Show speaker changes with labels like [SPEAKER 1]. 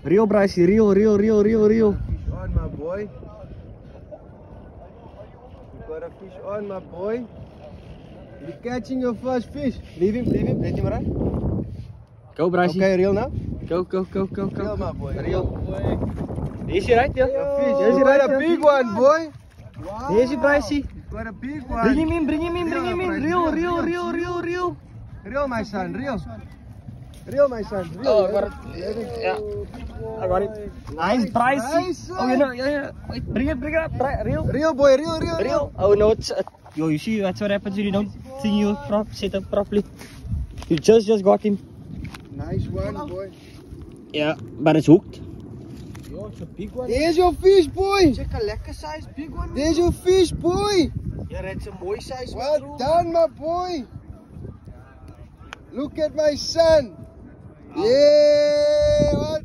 [SPEAKER 1] Reel, Brycey, reel.
[SPEAKER 2] Fish on, my boy. You got a fish on, my boy. You're catching your first fish. Leave him, let him run.
[SPEAKER 1] Go, Brycey.
[SPEAKER 2] Okay, reel now.
[SPEAKER 1] Go.
[SPEAKER 2] Reel, my boy.
[SPEAKER 1] Is he right there?
[SPEAKER 2] You got a big one, boy. Wow.
[SPEAKER 1] There's it, Brycey.
[SPEAKER 2] You got a big one.
[SPEAKER 1] Bring him in. Reel.
[SPEAKER 2] Reel, my son, reel. Reel, my son. Reel.
[SPEAKER 1] Oh, I got it. Yeah, I got it. Nice, Brycey.
[SPEAKER 2] Nice,
[SPEAKER 1] Oh, yeah. Wait, bring it up. Reel.
[SPEAKER 2] Reel, boy, reel.
[SPEAKER 1] Reel. Oh, no, it's... yo, you see, that's what happens when you don't think you set up properly. You just got him.
[SPEAKER 2] Nice one, boy.
[SPEAKER 1] Yeah, but it's hooked.
[SPEAKER 2] Yo, it's a big one. There's your fish, boy. Check a lekker size, big one. There's your fish, boy.
[SPEAKER 1] Yeah, that's a mooi size.
[SPEAKER 2] Well done, my boy. Look at my son. Yeah, well